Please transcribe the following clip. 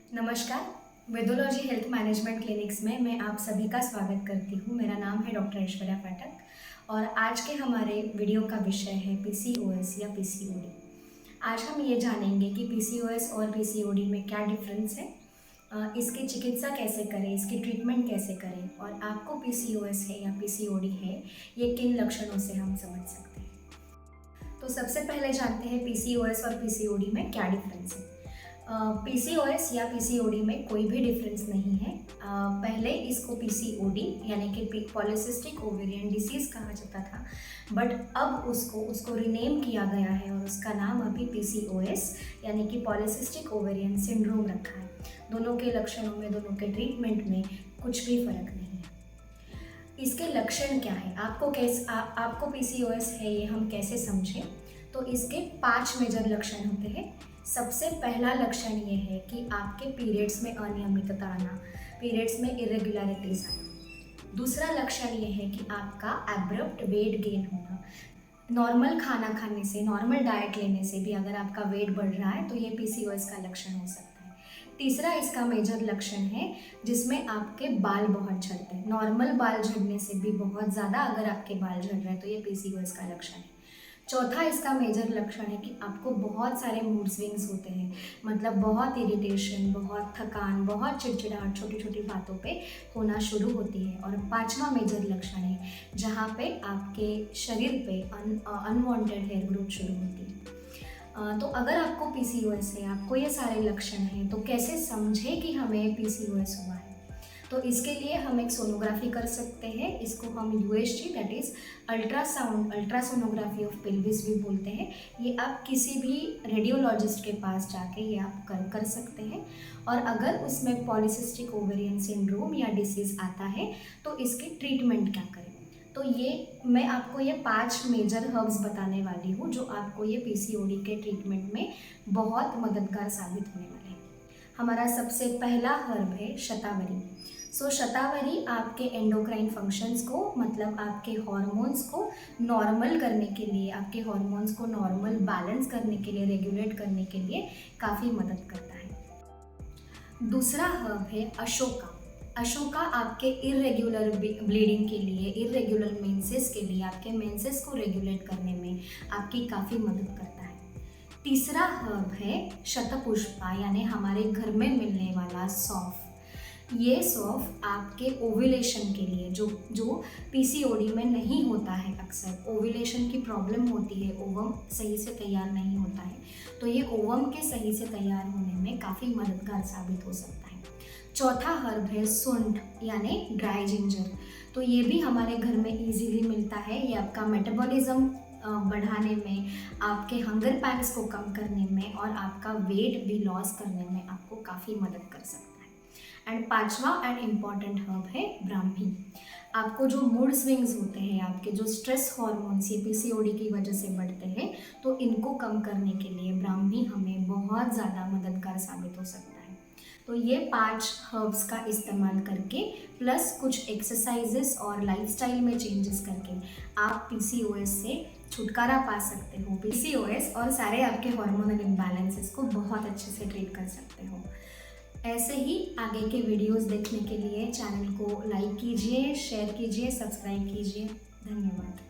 नमस्कार। वेदोलॉजी health management clinics में मैं आप सभी का स्वागत करती हूँ। मेरा नाम है डॉक्टर ऐश्वर्या पाठक और आज के हमारे वीडियो का विषय है पीसीओएस या पीसीओडी। आज हम ये जानेंगे कि पीसीओएस और पीसीओडी में क्या डिफरेंस है, इसकी चिकित्सा कैसे करें, इसकी ट्रीटमेंट कैसे करें और आपको पीसीओएस है या पीसीओडी है ये किन लक्षणों से हम समझ सकते हैं। तो सबसे पहले जानते हैं पीसीओएस और पीसीओडी में क्या डिफरेंस है। पीसीओएस या पीसीओडी में कोई भी डिफरेंस नहीं है। पहले इसको पीसीओडी यानी कि पॉलीसिस्टिक ओवेरियन डिसीज़ कहा जाता था, बट अब उसको रिनेम किया गया है और उसका नाम अभी पीसीओएस यानी कि पॉलीसिस्टिक ओवेरियन सिंड्रोम रखा है। दोनों के लक्षणों में, दोनों के ट्रीटमेंट में कुछ भी फर्क नहीं है। इसके लक्षण क्या है, आपको पीसीओएस है ये हम कैसे समझें, तो इसके 5 मेजर लक्षण होते हैं। सबसे पहला लक्षण ये है कि आपके पीरियड्स में अनियमितता आना, पीरियड्स में इरेगुलरिटीज आना। दूसरा लक्षण ये है कि आपका एब्रप्ट वेट गेन होना। नॉर्मल खाना खाने से, नॉर्मल डाइट लेने से भी अगर आपका वेट बढ़ रहा है तो ये पीसीओएस का लक्षण हो सकता है। तीसरा इसका मेजर लक्षण है जिसमें आपके बाल बहुत झड़ते हैं। नॉर्मल बाल झड़ने से भी बहुत ज़्यादा अगर आपके बाल झड़ रहे हैं तो ये पीसीओएस का लक्षण है। चौथा इसका मेजर लक्षण है कि आपको बहुत सारे मूड स्विंग्स होते हैं, मतलब बहुत इरिटेशन, बहुत थकान, बहुत चिड़चिड़ाहट छोटी छोटी बातों पे होना शुरू होती है। और 5वां मेजर लक्षण है जहाँ पे आपके शरीर पे अनवांटेड हेयर ग्रोथ शुरू होती है। तो अगर आपको पीसीओएस है, आपको ये सारे लक्षण हैं, तो कैसे समझे कि हमें पीसीओएस हुआ है। तो इसके लिए हम एक सोनोग्राफी कर सकते हैं। इसको हम USG that is ultrasonography of pelvis भी बोलते हैं। ये आप किसी भी रेडियोलॉजिस्ट के पास जाके ये आप कर सकते हैं। और अगर उसमें पॉलीसिस्टिक ओवेरियन सिंड्रोम या डिसीज़ आता है तो इसकी ट्रीटमेंट क्या करें। तो ये मैं आपको ये 5 मेजर हर्ब्स बताने वाली हूँ जो आपको ये पीसीओडी के ट्रीटमेंट में बहुत मददगार साबित होने वाले हैं। हमारा सबसे पहला हर्ब है शतावरी। शतावरी आपके एंडोक्राइन फंक्शंस को, मतलब आपके हार्मोन्स को नॉर्मल करने के लिए, आपके हार्मोन्स को नॉर्मल बैलेंस करने के लिए, रेगुलेट करने के लिए काफ़ी मदद करता है। दूसरा हर्ब है अशोका। अशोका आपके इरेग्युलर ब्लीडिंग के लिए, इरेग्युलर मेंसेस के लिए, आपके मेंसेस को रेगुलेट करने में आपकी काफ़ी मदद करता है। तीसरा हर्ब है शतपुष्पा यानी हमारे घर में मिलने वाला सौंफ। ये सौंफ आपके ओव्यूलेशन के लिए, जो पीसीओडी में नहीं होता है, अक्सर ओव्यूलेशन की प्रॉब्लम होती है, ओवम सही से तैयार नहीं होता है, तो ये ओवम के सही से तैयार होने में काफ़ी मददगार साबित हो सकता है। चौथा हर्ब है सुंठ यानी ड्राई जिंजर। तो ये भी हमारे घर में इजीली मिलता है। ये आपका मेटाबॉलिज्म बढ़ाने में, आपके हंगर पैंग्स को कम करने में और आपका वेट भी लॉस करने में आपको काफ़ी मदद कर सकता है। एंड 5वां एंड इम्पॉर्टेंट हर्ब है ब्राह्मी। आपको जो मूड स्विंग्स होते हैं, आपके जो स्ट्रेस हार्मोन्स ये पीसीओडी की वजह से बढ़ते हैं, तो इनको कम करने के लिए ब्राह्मी हमें बहुत ज़्यादा मददगार साबित हो सकता है। तो ये 5 हर्ब्स का इस्तेमाल करके प्लस कुछ एक्सरसाइजेस और लाइफस्टाइल में चेंजेस करके आप पीसीओएस से छुटकारा पा सकते हो। पीसीओएस और सारे आपके हार्मोनल इम्बैलेंसेस को बहुत अच्छे से ट्रीट कर सकते हो। ऐसे ही आगे के वीडियोस देखने के लिए चैनल को लाइक कीजिए, शेयर कीजिए, सब्सक्राइब कीजिए। धन्यवाद।